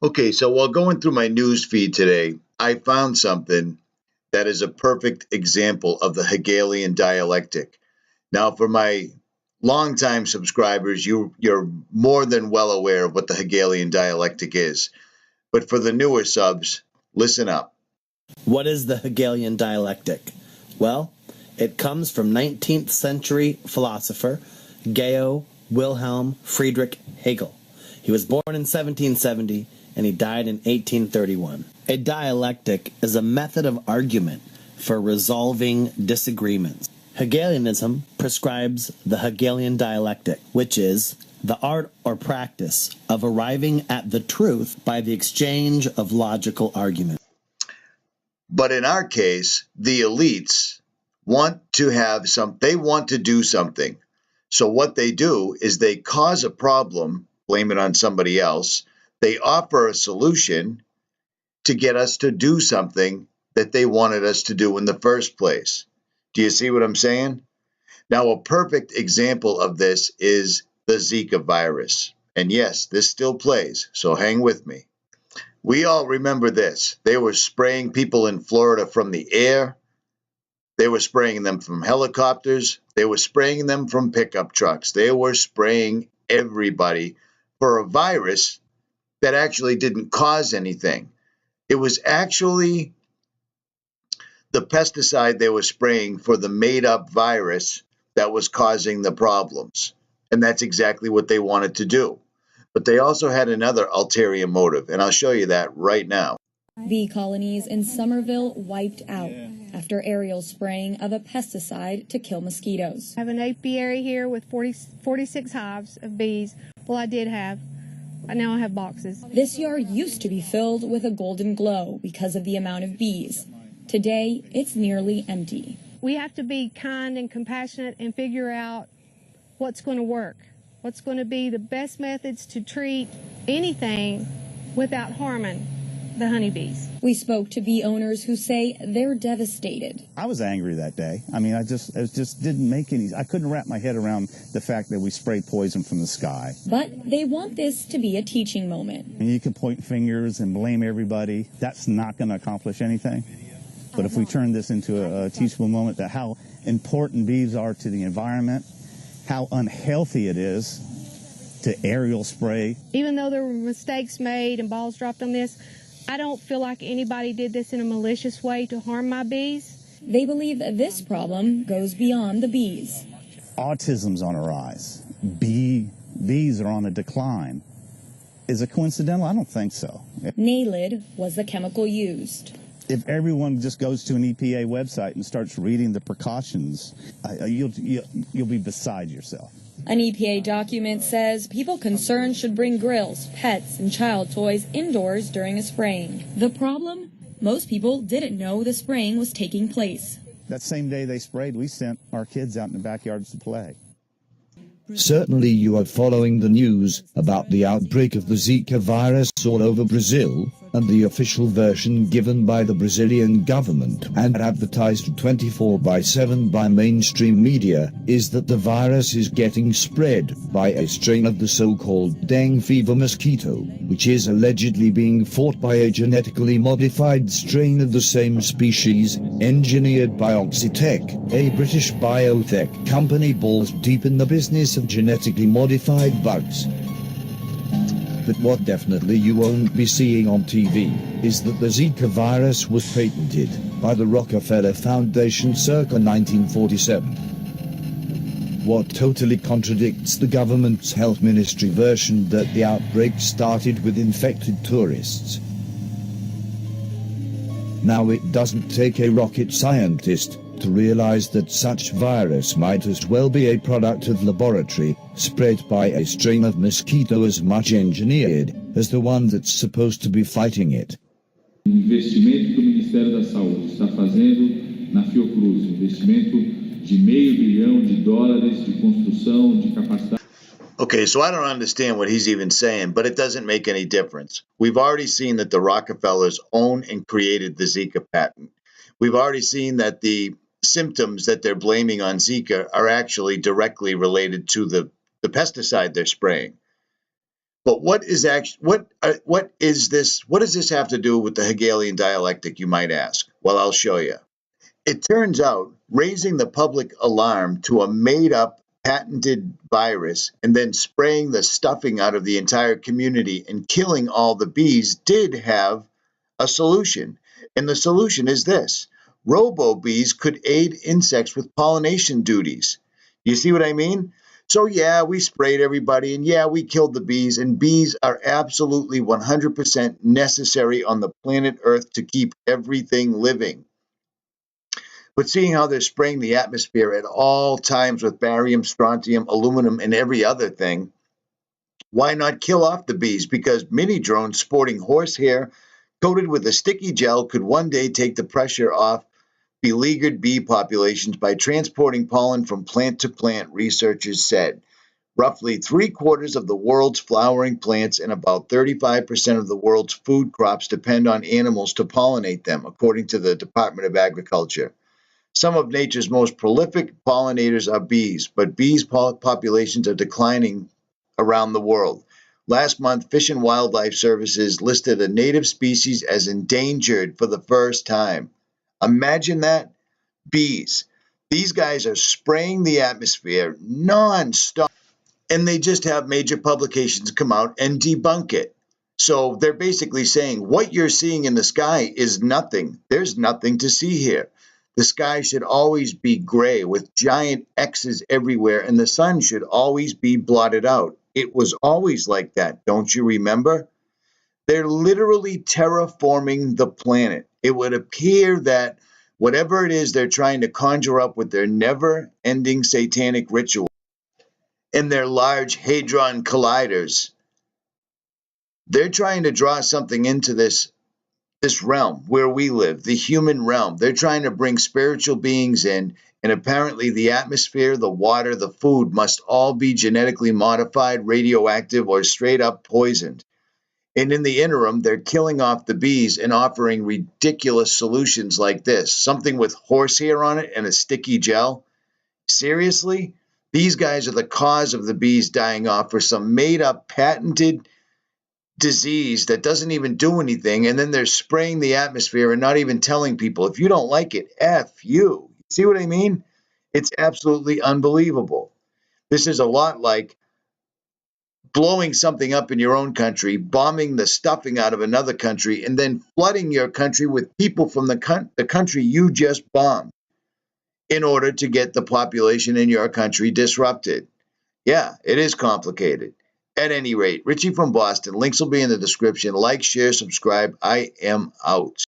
Okay, so while going through my news feed today, I found something that is a perfect example of the Hegelian dialectic. Now, for my longtime subscribers, you're more than well aware of what the Hegelian dialectic is. But for the newer subs, listen up. What is the Hegelian dialectic? Well, it comes from 19th century philosopher Georg Wilhelm Friedrich Hegel. He was born in 1770 and he died in 1831. A dialectic is a method of argument for resolving disagreements. Hegelianism prescribes the Hegelian dialectic, which is the art or practice of arriving at the truth by the exchange of logical arguments. But in our case, the elites want to have they want to do something. So what they do is they cause a problem, blame it on somebody else. They offer a solution to get us to do something that they wanted us to do in the first place. Do you see what I'm saying? Now, a perfect example of this is the Zika virus. And yes, this still plays, so hang with me. We all remember this. They were spraying people in Florida from the air. They were spraying them from helicopters. They were spraying them from pickup trucks. They were spraying everybody for a virus that actually didn't cause anything. It was actually the pesticide they were spraying for the made-up virus that was causing the problems. And that's exactly what they wanted to do. But they also had another ulterior motive, and I'll show you that right now. Bee colonies in Somerville wiped out after aerial spraying of a pesticide to kill mosquitoes. I have an apiary here with 46 hives of bees. Well, I did have. Now I have boxes. This yard used to be filled with a golden glow because of the amount of bees. Today, it's nearly empty. We have to be kind and compassionate and figure out what's going to work, what's going to be the best methods to treat anything without harming the honeybees. We spoke to bee owners who say they're devastated. I was angry that day. I mean, it just didn't make any, I couldn't wrap my head around the fact that we sprayed poison from the sky. But they want this to be a teaching moment. And you can point fingers and blame everybody. That's not going to accomplish anything. But if we turn this into a teachable moment that how important bees are to the environment, how unhealthy it is to aerial spray. Even though there were mistakes made and balls dropped on this, I don't feel like anybody did this in a malicious way to harm my bees. They believe that this problem goes beyond the bees. Autism's on a rise. Bees are on a decline. Is it coincidental? I don't think so. 𝗙𝗡 was the chemical used. If everyone just goes to an EPA website and starts reading the precautions, you'll be beside yourself. An EPA document says people concerned should bring grills, pets, and child toys indoors during a spraying. The problem? Most people didn't know the spraying was taking place. That same day they sprayed, we sent our kids out in the backyards to play. Certainly you are following the news about the outbreak of the Zika virus all over Brazil, and the official version given by the Brazilian government and advertised 24/7 by mainstream media is that the virus is getting spread by a strain of the so-called dengue fever mosquito, which is allegedly being fought by a genetically modified strain of the same species, engineered by Oxitec, a British biotech company balls deep in the business of genetically modified bugs. But what definitely you won't be seeing on TV is that the Zika virus was patented by the Rockefeller Foundation circa 1947. What totally contradicts the government's health ministry version that the outbreak started with infected tourists. Now it doesn't take a rocket scientist to realize that such virus might as well be a product of laboratory, spread by a strain of mosquito as much engineered as the one that's supposed to be fighting it. Investimento que o Ministério da Saúde está fazendo na Fiocruz, investimento de $500 bilhão de construção de capacidade. Okay, so I don't understand what he's even saying, but it doesn't make any difference. We've already seen that the Rockefellers own and created the Zika patent. We've already seen that the symptoms that they're blaming on Zika are actually directly related to the pesticide they're spraying. But what does this have to do with the Hegelian dialectic, you might ask? Well, I'll show you. It turns out raising the public alarm to a made-up patented virus and then spraying the stuffing out of the entire community and killing all the bees did have a solution. And the solution is this: robo-bees could aid insects with pollination duties. You see what I mean? So yeah, we sprayed everybody, and yeah, we killed the bees, and bees are absolutely 100% necessary on the planet Earth to keep everything living. But seeing how they're spraying the atmosphere at all times with barium, strontium, aluminum, and every other thing, why not kill off the bees? Because mini drones sporting horsehair coated with a sticky gel could one day take the pressure off beleaguered bee populations by transporting pollen from plant to plant, researchers said. Roughly 3/4 of the world's flowering plants and about 35% of the world's food crops depend on animals to pollinate them, according to the Department of Agriculture. Some of nature's most prolific pollinators are bees, but bees populations are declining around the world. Last month, Fish and Wildlife Services listed a native species as endangered for the first time. Imagine that. Bees. These guys are spraying the atmosphere non-stop, and they just have major publications come out and debunk it. So they're basically saying what you're seeing in the sky is nothing. There's nothing to see here. The sky should always be gray with giant X's everywhere, and the sun should always be blotted out. It was always like that, don't you remember? They're literally terraforming the planet. It would appear that whatever it is they're trying to conjure up with their never-ending satanic ritual and their large hadron colliders, they're trying to draw something into this realm where we live, the human realm. They're trying to bring spiritual beings in, and apparently the atmosphere, the water, the food must all be genetically modified, radioactive, or straight up poisoned. And in the interim, they're killing off the bees and offering ridiculous solutions like this, something with horsehair on it and a sticky gel. Seriously? These guys are the cause of the bees dying off for some made-up, patented disease that doesn't even do anything, and then they're spraying the atmosphere and not even telling people, if you don't like it, F you. See what I mean? It's absolutely unbelievable. This is a lot like blowing something up in your own country, bombing the stuffing out of another country, and then flooding your country with people from the country you just bombed in order to get the population in your country disrupted. Yeah, it is complicated. At any rate, Richie from Boston. Links will be in the description. Like, share, subscribe. I am out.